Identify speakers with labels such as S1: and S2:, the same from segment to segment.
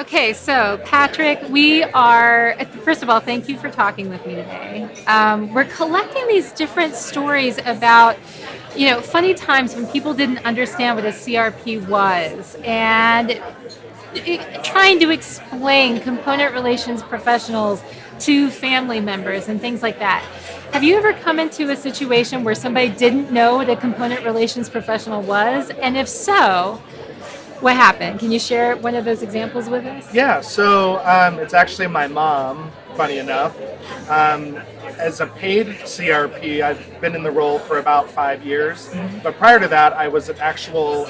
S1: Okay, so Patrick, we are, first of all, thank you for talking with me today. We're collecting these different stories about, funny times when people didn't understand what a CRP was and trying to explain component relations professionals to family members and things like that. Have you ever come into a situation where somebody didn't know what a component relations professional was? And if so, what happened? Can you share one of those examples with us?
S2: Yeah, so it's actually my mom, funny enough. Um, as a paid CRP, I've been in the role for about 5 years. But prior to that, I was an actual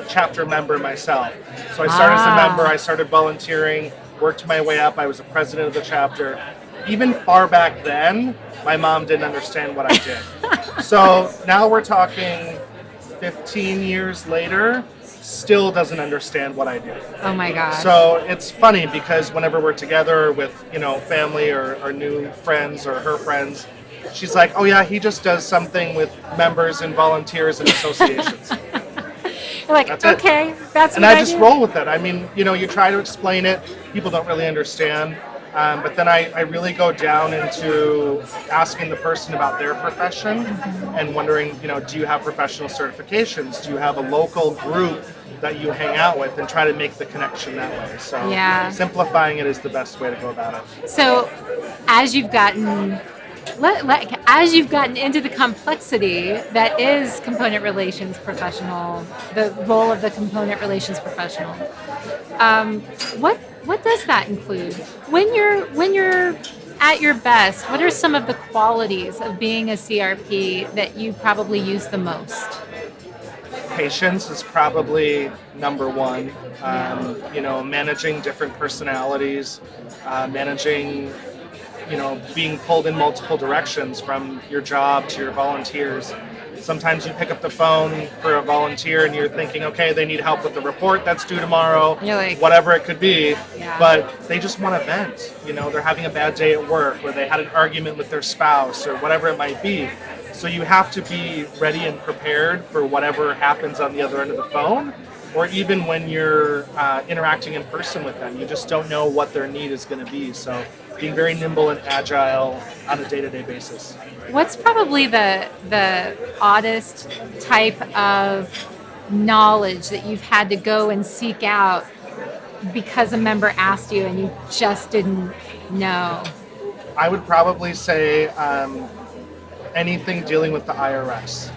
S2: chapter member myself. So I started as a member, I started volunteering, worked my way up. I was the president of the chapter. Even far back then, my mom didn't understand what I did. So now we're talking 15 years later, still doesn't understand what I do.
S1: Oh my gosh.
S2: So it's funny because whenever we're together with, family or new friends or her friends, she's like, oh yeah, he just does something with members and volunteers and associations.
S1: You're like,
S2: That's it.
S1: okay, that's
S2: And
S1: what
S2: I just
S1: do.
S2: roll with it. I mean, you try to explain it, people don't really understand. But then I really go down into asking the person about their profession and wondering, do you have professional certifications? Do you have a local group that you hang out with, and try to make the connection that way? So
S1: Yeah.
S2: simplifying it is the best way to go about it.
S1: So, as you've gotten as you've gotten into the complexity that is component relations professional, the role of the component relations professional, what does that include? When you're at your best, what are some of the qualities of being a CRP that you probably use the most?
S2: Patience is probably number one. Managing different personalities, managing, being pulled in multiple directions from your job to your volunteers. Sometimes you pick up the phone for a volunteer and you're thinking, okay, they need help with the report that's due tomorrow,
S1: You're like,
S2: whatever it could be,
S1: Yeah.
S2: but they just want to vent. They're having a bad day at work, or they had an argument with their spouse, or whatever it might be. So you have to be ready and prepared for whatever happens on the other end of the phone, or even when you're interacting in person with them. You just don't know what their need is going to be. So being very nimble and agile on a day-to-day basis.
S1: What's probably the oddest type of knowledge that you've had to go and seek out because a member asked you and you just didn't know?
S2: I would probably say anything dealing with the IRS.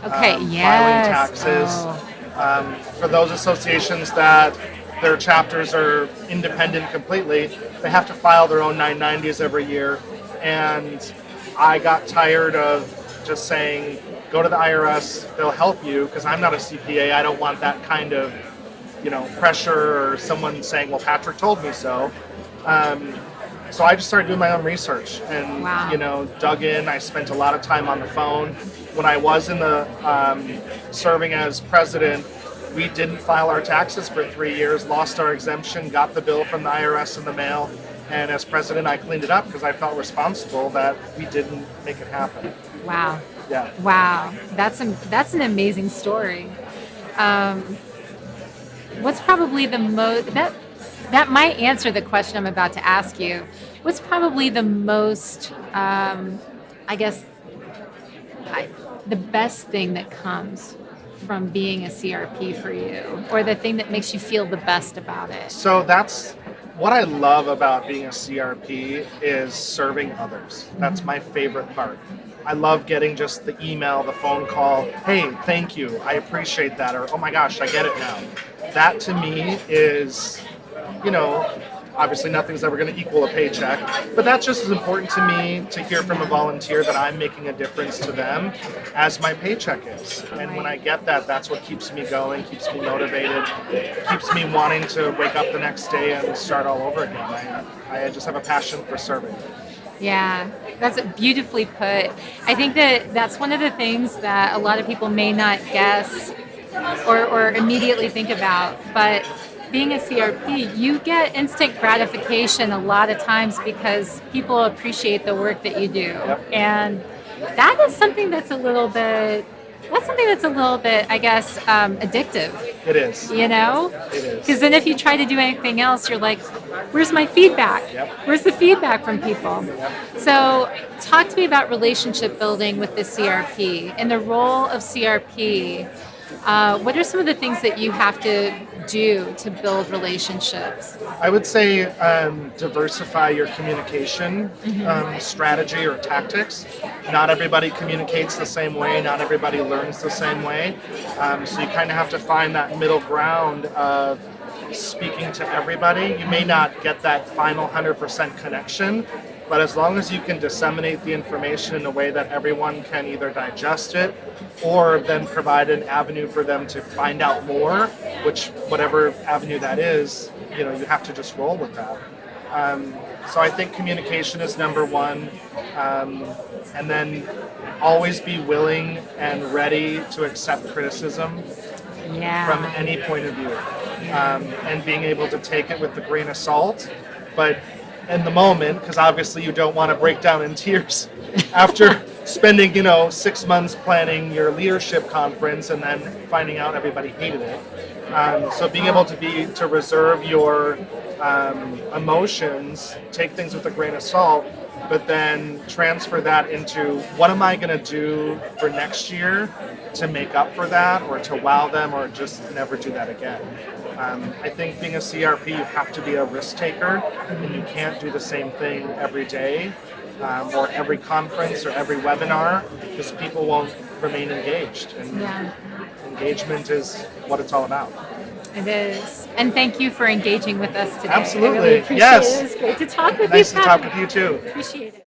S1: Okay,
S2: Filing
S1: yes.
S2: taxes.
S1: Oh.
S2: For those associations that their chapters are independent completely, they have to file their own 990s every year. And I got tired of just saying, go to the IRS, they'll help you, because I'm not a CPA. I don't want that kind of, pressure, or someone saying, well, Patrick told me so. So I just started doing my own research and,
S1: Wow.
S2: dug in. I spent a lot of time on the phone. When I was in the serving as president, we didn't file our taxes for 3 years, lost our exemption, got the bill from the IRS in the mail, and as president, I cleaned it up because I felt responsible that we didn't make it happen.
S1: Wow.
S2: Yeah.
S1: Wow. That's an amazing story. What's probably the most that might answer the question I'm about to ask you. What's probably the most, I guess, the best thing that comes from being a CRP for you, or the thing that makes you feel the best about it?
S2: So that's what I love about being a CRP is serving others. That's my favorite part. I love getting just the email, the phone call, hey, thank you, I appreciate that, or oh my gosh, I get it now. That to me is, obviously nothing's ever going to equal a paycheck, but that's just as important to me to hear from a volunteer that I'm making a difference to them as my paycheck is. And when I get that, that's what keeps me going, keeps me motivated, keeps me wanting to wake up the next day and start all over again. I just have a passion for serving.
S1: Yeah, that's beautifully put. I think that's one of the things that a lot of people may not guess or immediately think about, but being a CRP, you get instant gratification a lot of times because people appreciate the work that you do.
S2: Yep.
S1: And that is something that's a little bit That's something that's a little bit, I guess, addictive.
S2: It is.
S1: You know?
S2: It is.
S1: Because then if you try to do anything else, you're like, where's my feedback?
S2: Yep.
S1: Where's the feedback from people?
S2: Yep.
S1: So talk to me about relationship building with the CRP. In the role of CRP, what are some of the things that you have to do to build relationships?
S2: I would say diversify your communication strategy or tactics. Not everybody communicates the same way. Not everybody learns the same way. So you kind of have to find that middle ground of speaking to everybody. You may not get that final 100% connection, but as long as you can disseminate the information in a way that everyone can either digest it or then provide an avenue for them to find out more, which whatever avenue that is, you have to just roll with that. So I think communication is number one, and then always be willing and ready to accept criticism from any point of view, and being able to take it with a grain of salt, but in the moment, because obviously you don't want to break down in tears after spending 6 months planning your leadership conference and then finding out everybody hated it. So being able to reserve your emotions, take things with a grain of salt, but then transfer that into what am I going to do for next year to make up for that, or to wow them, or just never do that again. I think being a CRP, you have to be a risk taker, and you can't do the same thing every day, or every conference or every webinar, because people won't remain engaged. And engagement is what it's all about.
S1: It is. And thank you for engaging with us today.
S2: Absolutely.
S1: I really appreciate
S2: Yes.
S1: it. It's great to talk with you.
S2: Nice to talk with you too.
S1: Appreciate it.